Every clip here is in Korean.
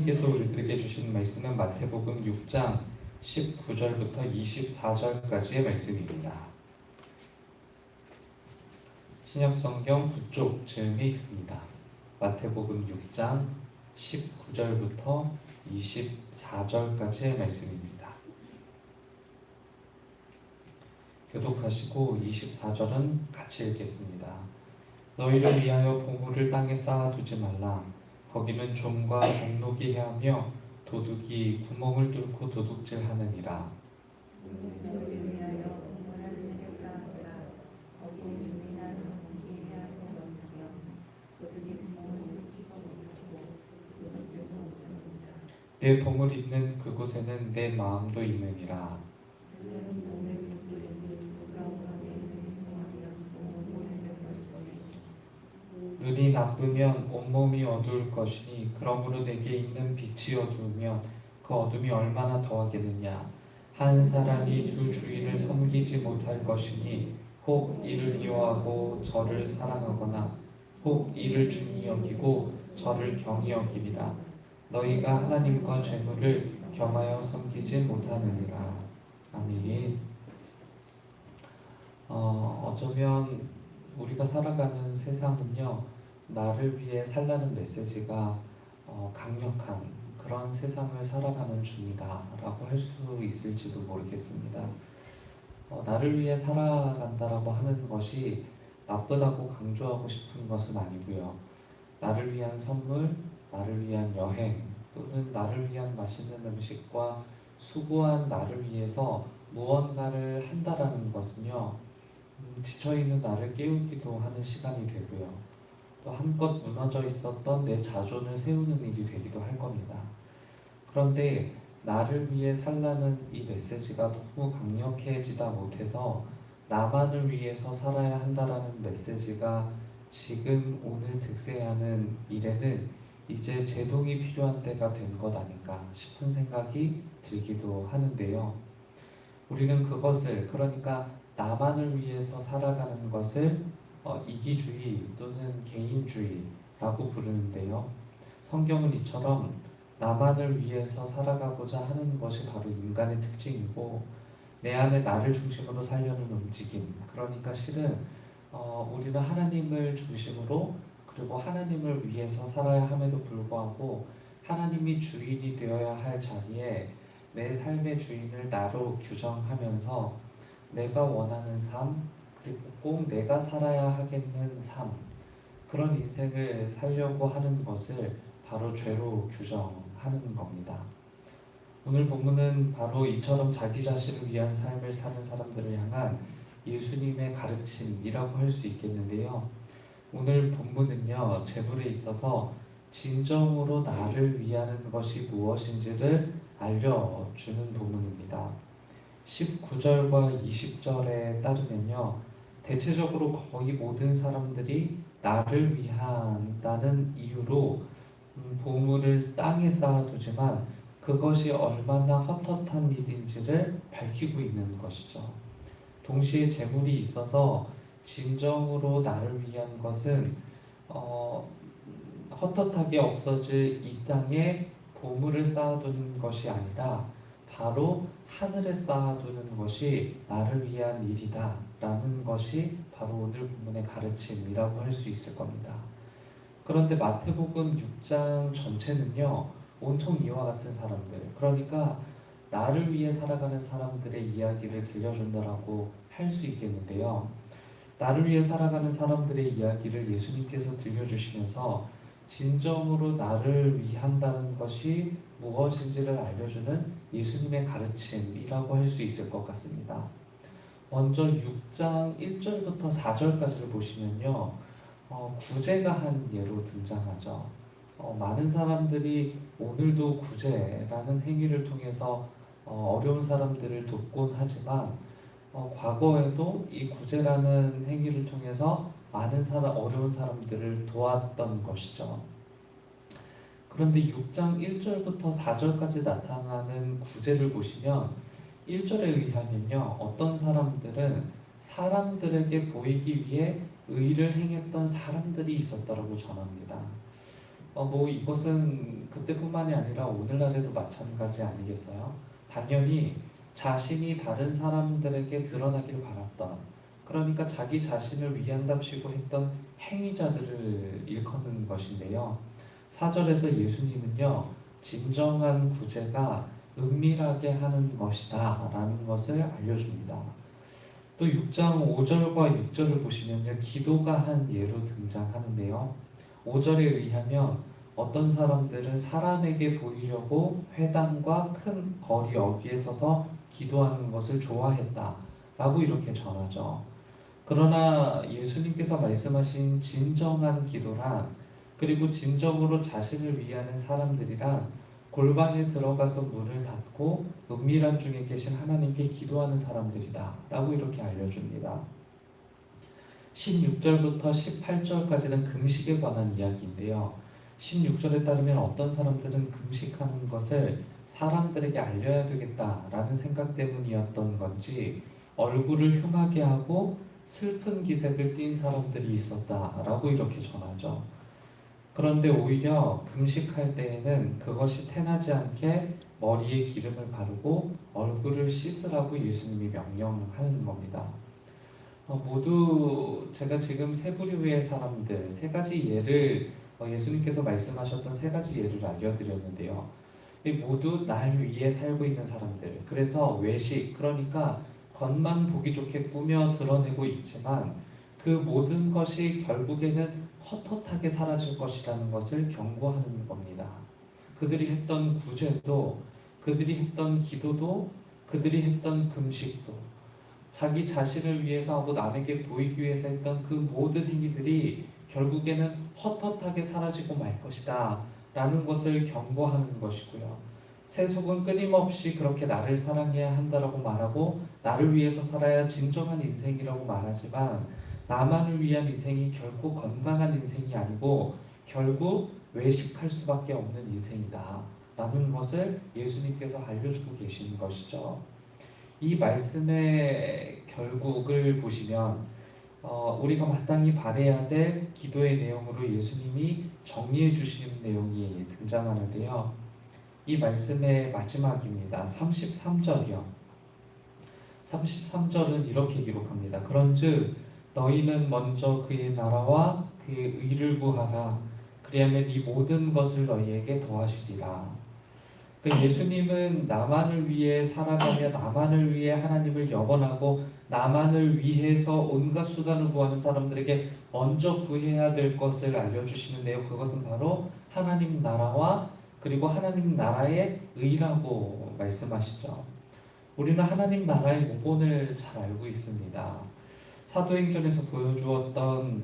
하나님께서 우리들에게 주신 말씀은 마태복음 6장 19절부터 24절까지의 말씀입니다. 신약성경 9쪽 즈음에 있습니다. 마태복음 6장 19절부터 24절까지의 말씀입니다. 교독하시고 24절은 같이 읽겠습니다. 너희를 위하여 보물을 땅에 쌓아두지 말라. 거기는 좀과 동록이 해하며 도둑이 구멍을 뚫고 도둑질하느니라. 내 보물 있는 그곳에는 내 마음도 있느니라. 눈이 나쁘면 온몸이 어두울 것이니 그러므로 내게 있는 빛이 어두우면 그 어둠이 얼마나 더하겠느냐. 한 사람이 두 주인을 섬기지 못할 것이니 혹 이를 미워하고 저를 사랑하거나 혹 이를 중히 여기고 저를 경히 여기리라. 너희가 하나님과 재물을 겸하여 섬기지 못하느니라. 아멘. 어쩌면 우리가 살아가는 세상은요, 나를 위해 살라는 메시지가 강력한 그런 세상을 살아가는 중이다 라고 할 수 있을지도 모르겠습니다. 나를 위해 살아간다라고 하는 것이 나쁘다고 강조하고 싶은 것은 아니고요. 나를 위한 선물, 나를 위한 여행, 또는 나를 위한 맛있는 음식과 수고한 나를 위해서 무언가를 한다라는 것은요, 지쳐있는 나를 깨우기도 하는 시간이 되고요. 또 한껏 무너져 있었던 내 자존을 세우는 일이 되기도 할 겁니다. 그런데 나를 위해 살라는 이 메시지가 너무 강력해지다 못해서 나만을 위해서 살아야 한다라는 메시지가 지금 오늘 득세하는 일에는 이제 제동이 필요한 때가 된 것 아닌가 싶은 생각이 들기도 하는데요. 우리는 그것을, 그러니까 나만을 위해서 살아가는 것을 이기주의 또는 개인주의라고 부르는데요. 성경은 이처럼 나만을 위해서 살아가고자 하는 것이 바로 인간의 특징이고, 내 안에 나를 중심으로 살려는 움직임, 그러니까 실은 우리는 하나님을 중심으로, 그리고 하나님을 위해서 살아야 함에도 불구하고 하나님이 주인이 되어야 할 자리에 내 삶의 주인을 나로 규정하면서 내가 원하는 삶, 그리고 꼭 내가 살아야 하겠는 삶, 그런 인생을 살려고 하는 것을 바로 죄로 규정하는 겁니다. 오늘 본문은 바로 이처럼 자기 자신을 위한 삶을 사는 사람들을 향한 예수님의 가르침이라고 할 수 있겠는데요. 오늘 본문은요, 재물에 있어서 진정으로 나를 위하는 것이 무엇인지를 알려주는 본문입니다. 19절과 20절에 따르면요, 대체적으로 거의 모든 사람들이 나를 위한다는 이유로 보물을 땅에 쌓아두지만 그것이 얼마나 헛헛한 일인지를 밝히고 있는 것이죠. 동시에 재물이 있어서 진정으로 나를 위한 것은 헛헛하게 없어질 이 땅에 보물을 쌓아두는 것이 아니라 바로 하늘에 쌓아두는 것이 나를 위한 일이다 라는 것이 바로 오늘 본문의 가르침이라고 할 수 있을 겁니다. 그런데 마태복음 6장 전체는요, 온통 이와 같은 사람들, 그러니까 나를 위해 살아가는 사람들의 이야기를 들려준다라고 할 수 있겠는데요. 나를 위해 살아가는 사람들의 이야기를 예수님께서 들려주시면서 진정으로 나를 위한다는 것이 무엇인지를 알려주는 예수님의 가르침이라고 할 수 있을 것 같습니다. 먼저 6장 1절부터 4절까지를 보시면요, 구제가 한 예로 등장하죠. 많은 사람들이 오늘도 구제라는 행위를 통해서 어려운 사람들을 돕곤 하지만 과거에도 이 구제라는 행위를 통해서 많은 어려운 사람들을 도왔던 것이죠. 그런데 6장 1절부터 4절까지 나타나는 구제를 보시면 1절에 의하면요, 어떤 사람들은 사람들에게 보이기 위해 의를 행했던 사람들이 있었다고 전합니다. 뭐 이것은 그때뿐만이 아니라 오늘날에도 마찬가지 아니겠어요? 당연히 자신이 다른 사람들에게 드러나길 바랐던, 그러니까 자기 자신을 위한답시고 했던 행위자들을 일컫는 것인데요. 4절에서 예수님은요, 진정한 구제가 은밀하게 하는 것이다 라는 것을 알려줍니다. 또 6장 5절과 6절을 보시면요, 기도가 한 예로 등장하는데요. 5절에 의하면 어떤 사람들은 사람에게 보이려고 회당과 큰 거리 어귀에 서서 기도하는 것을 좋아했다 라고 이렇게 전하죠. 그러나 예수님께서 말씀하신 진정한 기도란, 그리고 진정으로 자신을 위하는 사람들이란 골방에 들어가서 문을 닫고 은밀한 중에 계신 하나님께 기도하는 사람들이다 라고 이렇게 알려줍니다. 16절부터 18절까지는 금식에 관한 이야기인데요. 16절에 따르면 어떤 사람들은 금식하는 것을 사람들에게 알려야 되겠다라는 생각 때문이었던 건지 얼굴을 흉하게 하고 슬픈 기색을 띤 사람들이 있었다라고 이렇게 전하죠. 그런데 오히려 금식할 때에는 그것이 태나지 않게 머리에 기름을 바르고 얼굴을 씻으라고 예수님이 명령하는 겁니다. 모두 제가 지금 세 부류의 사람들, 세 가지 예를, 예수님께서 말씀하셨던 세 가지 예를 알려드렸는데요. 이 모두 날 위해 살고 있는 사람들, 그래서 외식, 그러니까 겉만 보기 좋게 꾸며 드러내고 있지만 그 모든 것이 결국에는 헛헛하게 사라질 것이라는 것을 경고하는 겁니다. 그들이 했던 구제도, 그들이 했던 기도도, 그들이 했던 금식도, 자기 자신을 위해서 하고 남에게 보이기 위해서 했던 그 모든 행위들이 결국에는 헛헛하게 사라지고 말 것이다 라는 것을 경고하는 것이고요. 세속은 끊임없이 그렇게 나를 사랑해야 한다라고 말하고 나를 위해서 살아야 진정한 인생이라고 말하지만 나만을 위한 인생이 결코 건강한 인생이 아니고 결국 외식할 수밖에 없는 인생이다 라는 것을 예수님께서 알려주고 계시는 것이죠. 이 말씀의 결국을 보시면 우리가 마땅히 바라야 될 기도의 내용으로 예수님이 정리해 주시는 내용이 등장하는데요. 이 말씀의 마지막입니다. 33절이요. 33절은 이렇게 기록합니다. 그런즉 너희는 먼저 그의 나라와 그의 의를 구하라. 그리하면 이 모든 것을 너희에게 더하시리라. 예수님은 나만을 위해 살아가며 나만을 위해 하나님을 영원하고 나만을 위해서 온갖 수단을 구하는 사람들에게 먼저 구해야 될 것을 알려주시는데요. 그것은 바로 하나님 나라와 그리고 하나님 나라의 의라고 말씀하시죠. 우리는 하나님 나라의 모본을 잘 알고 있습니다. 사도행전에서 보여주었던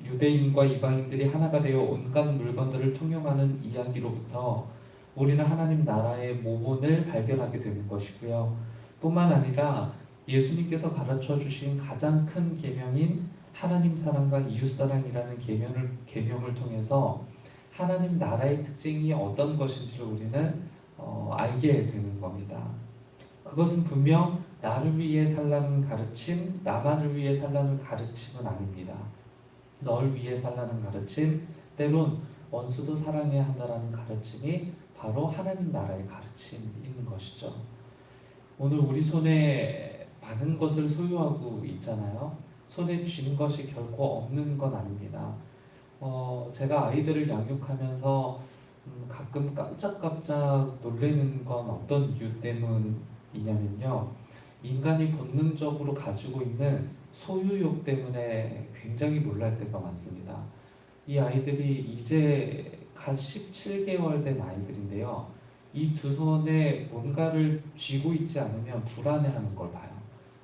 유대인과 이방인들이 하나가 되어 온갖 물건들을 통용하는 이야기로부터 우리는 하나님 나라의 모본을 발견하게 되는 것이고요. 뿐만 아니라 예수님께서 가르쳐 주신 가장 큰 계명인 하나님 사랑과 이웃 사랑이라는 계명을 통해서 하나님 나라의 특징이 어떤 것인지를 우리는 알게 되는 겁니다. 그것은 분명 나를 위해 살라는 가르침, 나만을 위해 살라는 가르침은 아닙니다. 널 위해 살라는 가르침, 때론 원수도 사랑해야 한다라는 가르침이 바로 하나님 나라의 가르침인 것이죠. 오늘 우리 손에 많은 것을 소유하고 있잖아요. 손에 쥔 것이 결코 없는 건 아닙니다. 제가 아이들을 양육하면서 가끔 깜짝깜짝 놀라는 건 어떤 이유 때문이냐면요. 인간이 본능적으로 가지고 있는 소유욕 때문에 굉장히 놀랄 때가 많습니다. 이 아이들이 이제 갓 17개월 된 아이들인데요. 이 두 손에 뭔가를 쥐고 있지 않으면 불안해하는 걸 봐요.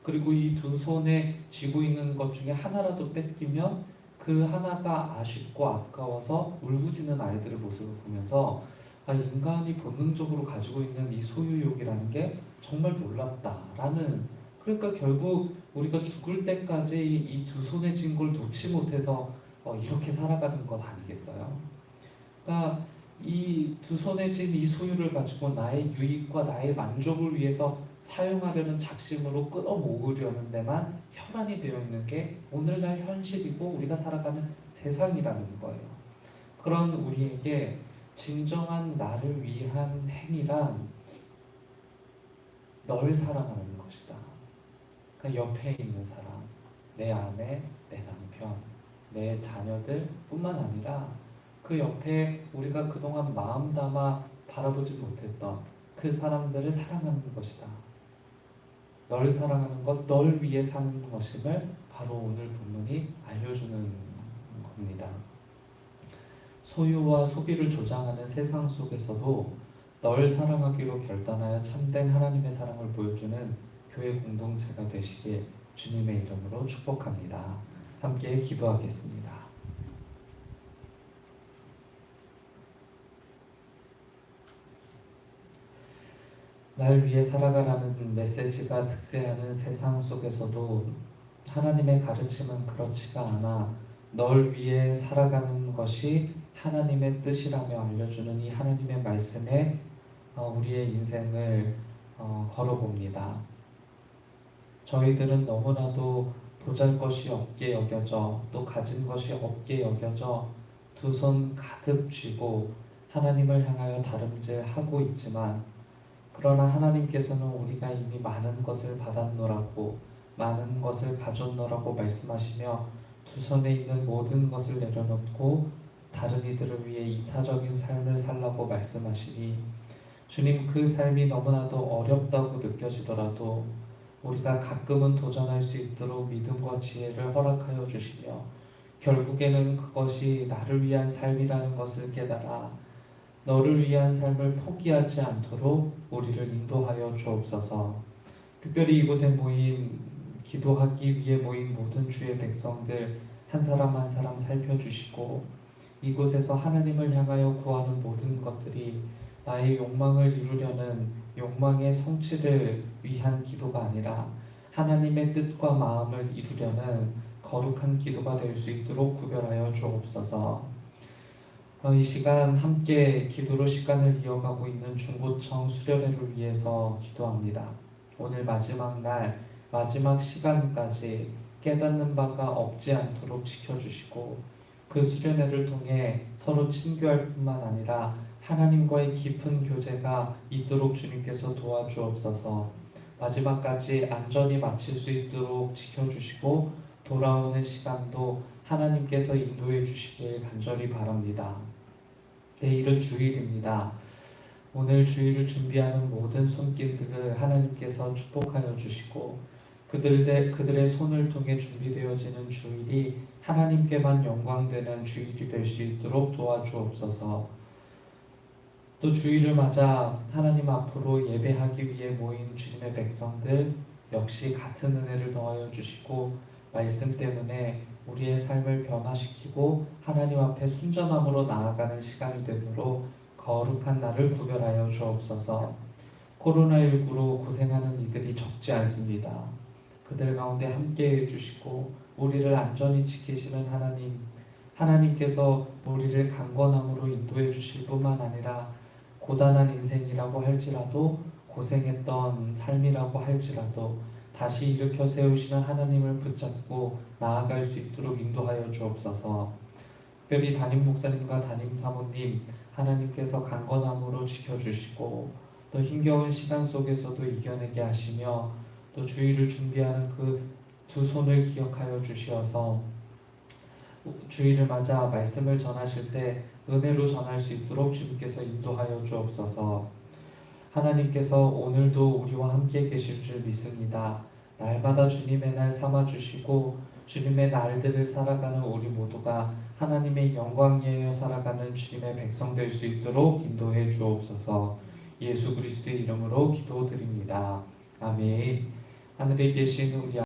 그리고 이 두 손에 쥐고 있는 것 중에 하나라도 뺏기면 그 하나가 아쉽고 아까워서 울부짖는 아이들의 모습을 보면서 인간이 본능적으로 가지고 있는 이 소유욕이라는 게 정말 놀랍다라는, 그러니까 결국 우리가 죽을 때까지 이 두 손에 쥔 걸 놓지 못해서 이렇게 살아가는 것 아니겠어요? 그러니까 이 두 손에 쥔 이 소유를 가지고 나의 유익과 나의 만족을 위해서 사용하려는 작심으로 끌어모으려는 데만 혈안이 되어 있는 게 오늘날 현실이고 우리가 살아가는 세상이라는 거예요. 그런 우리에게 진정한 나를 위한 행위란 널 사랑하는 것이다. 그러니까 옆에 있는 사람, 내 아내, 내 남편, 내 자녀들 뿐만 아니라 그 옆에 우리가 그동안 마음 담아 바라보지 못했던 그 사람들을 사랑하는 것이다. 널 사랑하는 것, 널 위해 사는 것임을 바로 오늘 본문이 알려주는 겁니다. 소유와 소비를 조장하는 세상 속에서도 널 사랑하기로 결단하여 참된 하나님의 사랑을 보여주는 교회 공동체가 되시길 주님의 이름으로 축복합니다. 함께 기도하겠습니다. 날 위해 살아가라는 메시지가 득세하는 세상 속에서도 하나님의 가르침은 그렇지가 않아 널 위해 살아가는 것이 하나님의 뜻이라며 알려주는 이 하나님의 말씀에 우리의 인생을 걸어봅니다. 저희들은 너무나도 보잘것이 없게 여겨져 또 가진 것이 없게 여겨져 두 손 가득 쥐고 하나님을 향하여 다름질하고 있지만 그러나 하나님께서는 우리가 이미 많은 것을 받았노라고 많은 것을 가졌노라고 말씀하시며 두 손에 있는 모든 것을 내려놓고 다른 이들을 위해 이타적인 삶을 살라고 말씀하시니 주님, 그 삶이 너무나도 어렵다고 느껴지더라도 우리가 가끔은 도전할 수 있도록 믿음과 지혜를 허락하여 주시며 결국에는 그것이 나를 위한 삶이라는 것을 깨달아 너를 위한 삶을 포기하지 않도록 우리를 인도하여 주옵소서. 특별히 이곳에 모인 기도하기 위해 모인 모든 주의 백성들 한 사람 한 사람 살펴주시고 이곳에서 하나님을 향하여 구하는 모든 것들이 나의 욕망을 이루려는 욕망의 성취를 위한 기도가 아니라 하나님의 뜻과 마음을 이루려는 거룩한 기도가 될 수 있도록 구별하여 주옵소서. 이 시간 함께 기도로 시간을 이어가고 있는 중고청 수련회를 위해서 기도합니다. 오늘 마지막 날, 마지막 시간까지 깨닫는 바가 없지 않도록 지켜주시고 그 수련회를 통해 서로 친교할 뿐만 아니라 하나님과의 깊은 교제가 있도록 주님께서 도와주옵소서. 마지막까지 안전히 마칠 수 있도록 지켜주시고 돌아오는 시간도 하나님께서 인도해 주시길 간절히 바랍니다. 내일은 주일입니다. 오늘 주일을 준비하는 모든 손길들을 하나님께서 축복하여 주시고 그들의 손을 통해 준비되어지는 주일이 하나님께만 영광되는 주일이 될 수 있도록 도와주옵소서. 또 주일을 맞아 하나님 앞으로 예배하기 위해 모인 주님의 백성들 역시 같은 은혜를 더하여 주시고 말씀 때문에 우리의 삶을 변화시키고 하나님 앞에 순전함으로 나아가는 시간이 되도록 거룩한 날을 구별하여 주옵소서. 코로나19로 고생하는 이들이 적지 않습니다. 그들 가운데 함께해 주시고 우리를 안전히 지키시는 하나님께서 우리를 강건함으로 인도해 주실 뿐만 아니라 고단한 인생이라고 할지라도 고생했던 삶이라고 할지라도 다시 일으켜 세우시는 하나님을 붙잡고 나아갈 수 있도록 인도하여 주옵소서. 특별히 담임 목사님과 담임 사모님 하나님께서 강건함으로 지켜주시고 또 힘겨운 시간 속에서도 이겨내게 하시며 또 주일을 준비하는 그 두 손을 기억하여 주시어서 주일을 맞아 말씀을 전하실 때 은혜로 전할 수 있도록 주님께서 인도하여 주옵소서. 하나님께서 오늘도 우리와 함께 계실 줄 믿습니다. 날마다 주님의 날 삼아주시고 주님의 날들을 살아가는 우리 모두가 하나님의 영광 위하여 살아가는 주님의 백성 될 수 있도록 인도해 주옵소서. 예수 그리스도의 이름으로 기도드립니다. 아멘. 하늘에 계신 우리